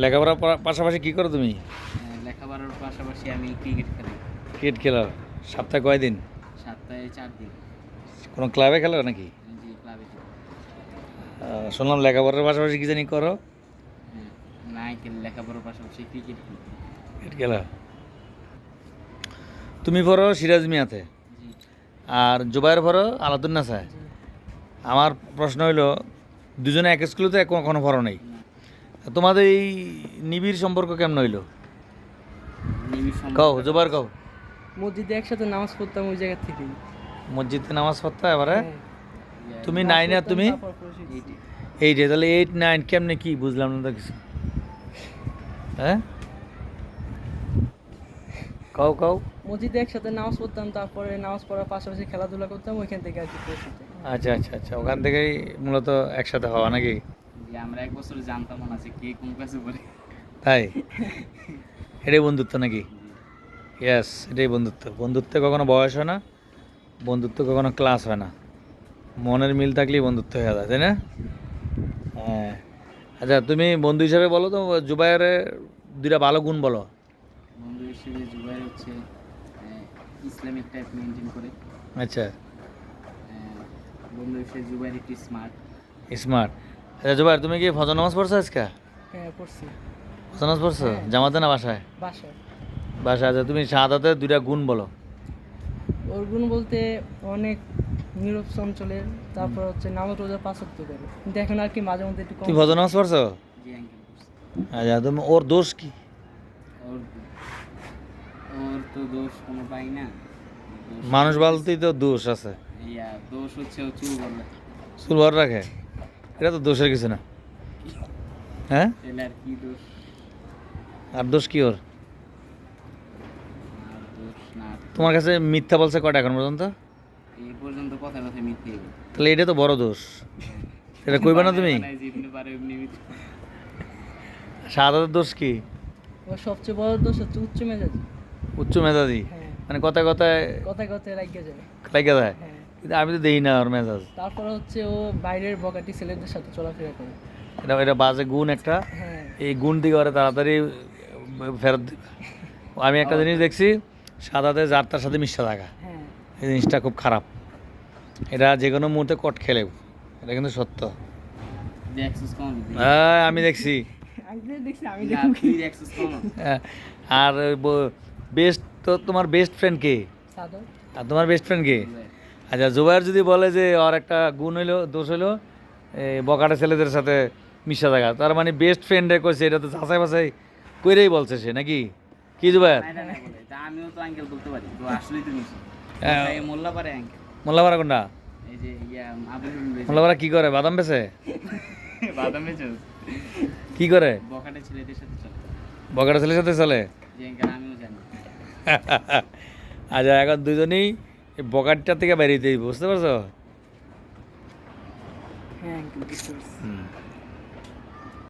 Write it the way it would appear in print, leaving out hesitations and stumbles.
লেখাপড়ার পাশাপাশি কি করো তুমি? লেখাপড়ার পাশাপাশি আমি ক্রিকেট খেলি। ক্রিকেট খেলো? সপ্তাহে কয়দিন? সপ্তাহে 4 দিন। কোনো ক্লাবে খেলো নাকি? জি, ক্লাবে খেলি। শুনলাম লেখাপড়ার পাশাপাশি কি জানি করো? হ্যাঁ, না খেলি, লেখাপড়ার পাশাপাশি ক্রিকেট খেলি। ক্রিকেট খেলা? তুমি পড়ো সিরাজ মিয়াতে, জি। আর জুবাইর পড়ো আলাদুন্নাসায়। জি। আমার প্রশ্ন হইলো, দুজনে এক স্কুলে তো কখনো পড়ো নেই, না, তোমাদের এই নিবিড় সম্পর্ক কেমন হইলো? নিবিড় কও, সম্পর্ক। জুবাইর কও। মসজিদে একসাথে নামাজ পড়তাম ওই জায়গা থেকেই। মসজিদে নামাজ পড়তে এবারে হ্যাঁ, তুমি ইয়া, 9 আর নামাজ তুমি পড়তাম, তারপর পড়েছি। এইটি। 8, তাহলে 8, 9 কেমনে কি বুঝলাম না তো কিছু। হ্যাঁ, কও কও। মসজিদে একসাথে নামাজ পড়তাম, তারপরে নামাজ পড়ার পাশাপাশি খেলাধুলা করতাম, ওইখান থেকে আর কি পরিচিত। আচ্ছা আচ্ছা আচ্ছা, ওখান থেকেই মূলত একসাথে হওয়া নাকি? যে আমরা এক বছর জানতাম না যে কে কোন ক্লাসে পড়ে। তাই? এটাই বন্ধুত্ব নাকি? জি। ইয়েস, এটাই বন্ধুত্ব। বন্ধুত্বে কখনো বয়স হয় না, বন্ধুত্ব কখনো ক্লাস হয় না, মনের মিল থাকলেই বন্ধুত্ব হয়ে যায়, তাই না? হ্যাঁ। আচ্ছা, তুমি বন্ধু হিসাবে বলো তো জুবাইরের দুইটা ভালো গুণ বলো। বন্ধু হিসেবে জুবাইর হচ্ছে ইসলামিক টাইপ মেনটেন করে। আচ্ছা, বন্ধু হিসেবে জুবাইর একটু স্মার্ট। স্মার্ট। আচ্ছা জুবাইর, তুমি কি ফজর নামাজ পড়ছো আজকে? হ্যাঁ, পড়ছি। ফজর নামাজ পড়ছো হ্যাঁ। জামাতে না বাসায়? বাসায়। বাসায়। আচ্ছা, তুমি শাহাদাতের দুইটা গুণ বলো। ওর গুণ বলতে অনেক নীরব চঞ্চলের, তারপর হচ্ছে নামাজ রোজা 5 ওয়াক্ত করে, কিন্তু এখন আর কি মাঝে মধ্যে একটু কম। তুমি ফজর নামাজ পড়ছো? জি আঙ্কেল করছে। আচ্ছা, তুমি ওর দোষ কি? ওর ওর তো দোষ কোনো পাই না। দোষ মানুষ বলতেই তো দোষ আছে। দোষ হচ্ছে ও চুল বললে। চুল ভর রাখে, এটা তো দোষের কিছু না। হ্যাঁ, তাহলে আর কি দোষ? আর দোষ কি ওর? আর দোষ না। তোমার কাছে মিথ্যা বলছে কয়টা এখন পর্যন্ত? এই পর্যন্ত কথা কথা মিথ্যে। তাহলে এটা তো বড় দোষ, এটা কইবে না তুমি? যেমনি পারে এমনি মিথ্যে। শাহাদাতের দোষ কি? ওর সবচেয়ে বড় দোষ হচ্ছে উচ্চ মেজাজি। উচ্চ মেধাবী, হ্যাঁ, মানে কথায় কথায় কথায় কথায় লাগিয়ে যায়। লাগে যায়। হ্যাঁ, কিন্তু আমি তো দেই না ওর মেজাজ। তারপর হচ্ছে ও বাইরের বকাটি ছেলেদের সাথে চলাফেরা করে। এটা এটা বাজে গুণ একটা। হ্যাঁ, এই গুণ থেকে ওরা তাড়াতাড়ি ফেরত দিবে। আমি একটা জিনিস দেখছি, সাদাতে যার তার সাথে মিশা থাকা, হ্যাঁ, এই জিনিসটা খুব খারাপ। এটা যে কোনো মুহূর্তে কট খেলে, এটা কিন্তু সত্য। দেখছিস কোন? হ্যাঁ, আমি দেখছি। আমি তো দেখছি, আমি না, দেখুন তুই দেখছিস কোন? হ্যাঁ, আর বেস্ট তো তোমার বেস্ট ফ্রেন্ড কে? সাদা। আর তোমার বেস্ট ফ্রেন্ড কে? আচ্ছা, জুবাইর যদি বলে যে ওর একটা গুণ হইলো, দোষ হইলো এই বকাটা ছেলেদের সাথে মিশা থাকা, তার মানে বেস্ট ফ্রেন্ডে কইছে, এটা তো যাচাই বাছাই কইরেই বলছে সে নাকি? কি জুবাইর? না, এটা না বলে। তা আমিও তো আঙ্কেল বলতে পারি। তো আসলেই তো মিশি। হ্যাঁ। এই মোল্লা পারে আঙ্কেল। মোল্লাপাড়া কোনটা? এই যে আবুল মোল্লাপাড়া কি করে, বাদাম বেচে? বাদাম বেচো। কি করে? বখাটে ছেলেদের সাথে চলে। বকাটা ছেলের সাথে চলে? যে আঙ্কেল আমিও জানি। আচ্ছা, এখন দুজনেই এই বকাটটা থেকে বেরিয়ে দিই, বুঝতে পারছো? হ্যাঁ, বুঝতে পারছি। হুম।